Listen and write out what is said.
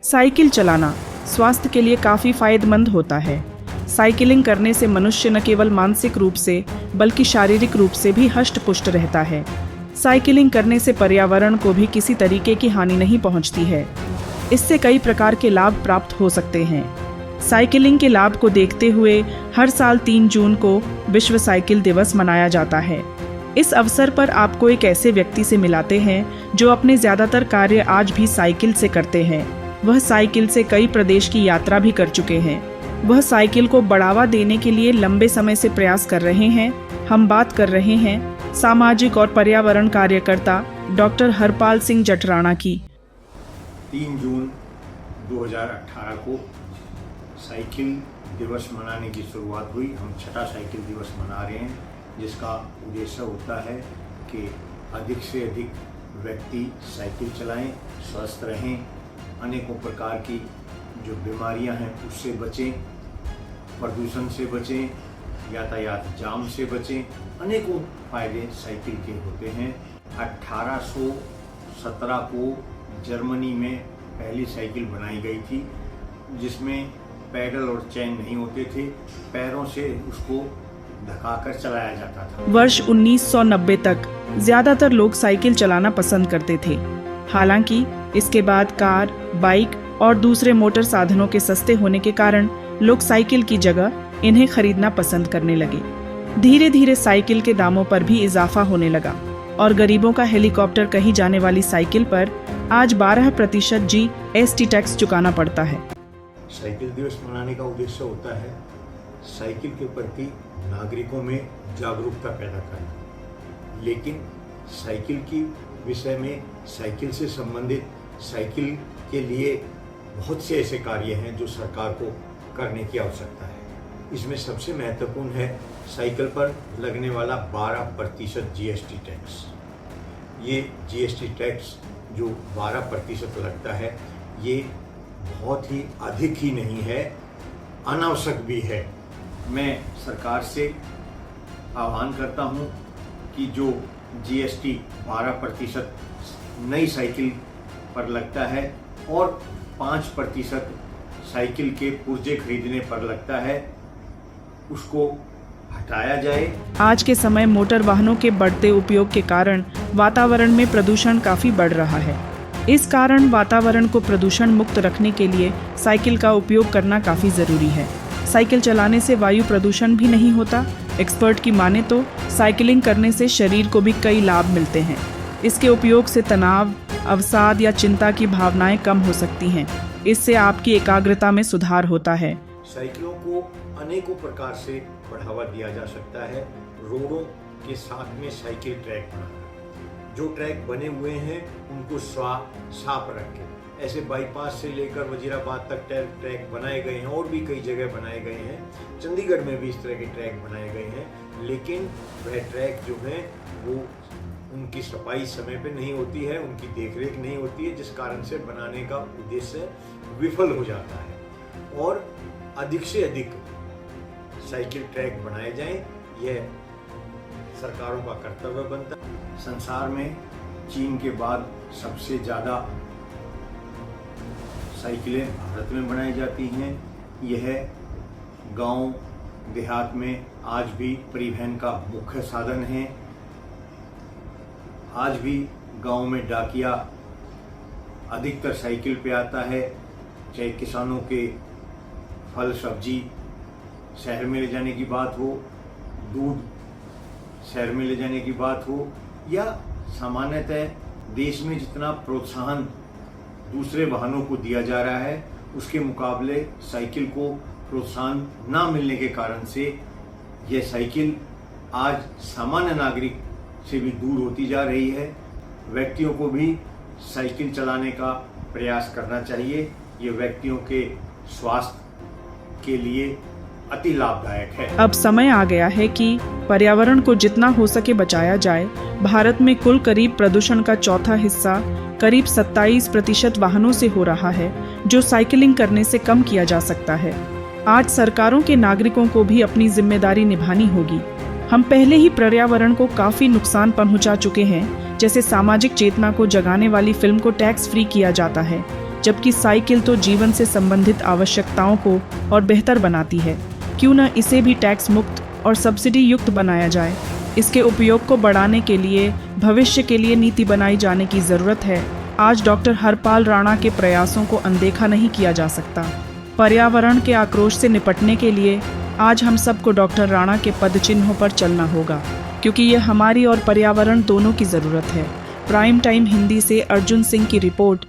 Cycle चलाना स्वास्थ्य के लिए काफ़ी फायदेमंद होता है। साइकिलिंग करने से मनुष्य न केवल मानसिक रूप से बल्कि शारीरिक रूप से भी हष्ट-पुष्ट रहता है। साइकिलिंग करने से पर्यावरण को भी किसी तरीके की हानि नहीं पहुंचती है। इससे कई प्रकार के लाभ प्राप्त हो सकते हैं। साइकिलिंग के लाभ को देखते हुए हर साल 3 जून को विश्व साइकिल दिवस मनाया जाता है। इस अवसर पर आपको एक ऐसे व्यक्ति से मिलाते हैं जो अपने ज़्यादातर कार्य आज भी साइकिल से करते हैं। वह साइकिल से कई प्रदेश की यात्रा भी कर चुके हैं। वह साइकिल को बढ़ावा देने के लिए लंबे समय से प्रयास कर रहे हैं। हम बात कर रहे हैं सामाजिक और पर्यावरण कार्यकर्ता डॉक्टर हरपाल सिंह जटराणा की। 3 जून 2018 को साइकिल दिवस मनाने की शुरुआत हुई। हम छठा साइकिल दिवस मना रहे हैं, जिसका उद्देश्य होता है कि अधिक से अधिक व्यक्ति साइकिल चलाएं, स्वस्थ रहें, अनेकों प्रकार की जो बीमारियां हैं उससे बचें, प्रदूषण से बचें, यातायात जाम से बचें। अनेकों फायदे साइकिल के होते हैं। 1817 को जर्मनी में पहली साइकिल बनाई गई थी, जिसमें पैडल और चेन नहीं होते थे, पैरों से उसको धकाकर चलाया जाता था। वर्ष 1990 तक ज्यादातर लोग साइकिल चलाना पसंद करते थे। हालांकि इसके बाद कार, बाइक और दूसरे मोटर साधनों के सस्ते होने के कारण लोग साइकिल की जगह इन्हें खरीदना पसंद करने लगे। धीरे धीरे साइकिल के दामों पर भी इजाफा होने लगा और गरीबों का हेलीकॉप्टर कही जाने वाली साइकिल पर आज 12% GST टैक्स चुकाना पड़ता है। साइकिल दिवस मनाने का उद्देश्य होता है साइकिल के प्रति नागरिकों में जागरूकता पैदा करना, लेकिन साइकिल की विषय में, साइकिल से संबंधित, साइकिल के लिए बहुत से ऐसे कार्य हैं जो सरकार को करने की आवश्यकता है। इसमें सबसे महत्वपूर्ण है साइकिल पर लगने वाला 12% GST टैक्स। ये GST टैक्स जो 12% लगता है, ये बहुत ही अधिक ही नहीं है, अनावश्यक भी है। मैं सरकार से आह्वान करता हूं कि जो GST 12% नई साइकिल पर लगता है और 5% साइकिल के पुर्जे खरीदने पर लगता है, उसको हटाया जाए। आज के समय मोटर वाहनों के बढ़ते उपयोग के कारण वातावरण में प्रदूषण काफी बढ़ रहा है। इस कारण वातावरण को प्रदूषण मुक्त रखने के लिए साइकिल का उपयोग करना काफी जरूरी है। साइकिल चलाने से वायु प्रदूषण भी नहीं होता। एक्सपर्ट की माने तो साइकिलिंग करने से शरीर को भी कई लाभ मिलते हैं। इसके उपयोग से तनाव, अवसाद या चिंता की भावनाएं कम हो सकती हैं। इससे आपकी एकाग्रता में सुधार होता है। साइकिलों को अनेकों प्रकार से बढ़ावा दिया जा सकता है। रोडों के साथ में साइकिल ट्रैक बनाना, जो ट्रैक बने हुए हैं उनको साफ रखें। ऐसे बाईपास से लेकर वजीराबाद तक ट्रैक बनाए गए हैं और भी कई जगह बनाए गए हैं। चंडीगढ़ में भी इस तरह के ट्रैक बनाए गए हैं, लेकिन वह ट्रैक जो है वो उनकी सफाई समय पे नहीं होती है, उनकी देखरेख नहीं होती है, जिस कारण से बनाने का उद्देश्य विफल हो जाता है। और अधिक से अधिक साइकिल ट्रैक बनाए जाएं, यह सरकारों का कर्तव्य बनता है। संसार में चीन के बाद सबसे ज़्यादा साइकिलें भारत में बनाई जाती हैं। यह गांव देहात में आज भी परिवहन का मुख्य साधन है। आज भी गांव में डाकिया अधिकतर साइकिल पे आता है, चाहे किसानों के फल सब्जी शहर में ले जाने की बात हो, दूध शहर में ले जाने की बात हो, या सामान्यतः देश में जितना प्रोत्साहन दूसरे वाहनों को दिया जा रहा है, उसके मुकाबले साइकिल को प्रोत्साहन ना मिलने के कारण से यह साइकिल आज सामान्य नागरिक से भी दूर होती जा रही है। व्यक्तियों को भी साइकिल चलाने का प्रयास करना चाहिए। ये व्यक्तियों के स्वास्थ्य के लिए अति लाभदायक है। अब समय आ गया है कि पर्यावरण को जितना हो सके बचाया जाए। भारत में कुल करीब प्रदूषण का चौथा हिस्सा करीब 27% वाहनों से हो रहा है, जो साइकिलिंग करने से कम किया जा सकता है। आज सरकारों के नागरिकों को भी अपनी जिम्मेदारी निभानी होगी। हम पहले ही पर्यावरण को काफी नुकसान पहुंचा चुके हैं। जैसे सामाजिक चेतना को जगाने वाली फिल्म को टैक्स फ्री किया जाता है, जबकि साइकिल तो जीवन से संबंधित आवश्यकताओं को और बेहतर बनाती है। क्यों न इसे भी टैक्स मुक्त और सब्सिडी युक्त बनाया जाए। इसके उपयोग को बढ़ाने के लिए भविष्य के लिए नीति बनाई जाने की ज़रूरत है। आज डॉक्टर हरपाल राणा के प्रयासों को अनदेखा नहीं किया जा सकता। पर्यावरण के आक्रोश से निपटने के लिए आज हम सबको डॉक्टर राणा के पदचिन्हों पर चलना होगा, क्योंकि ये हमारी और पर्यावरण दोनों की ज़रूरत है। प्राइम टाइम हिंदी से अर्जुन सिंह की रिपोर्ट।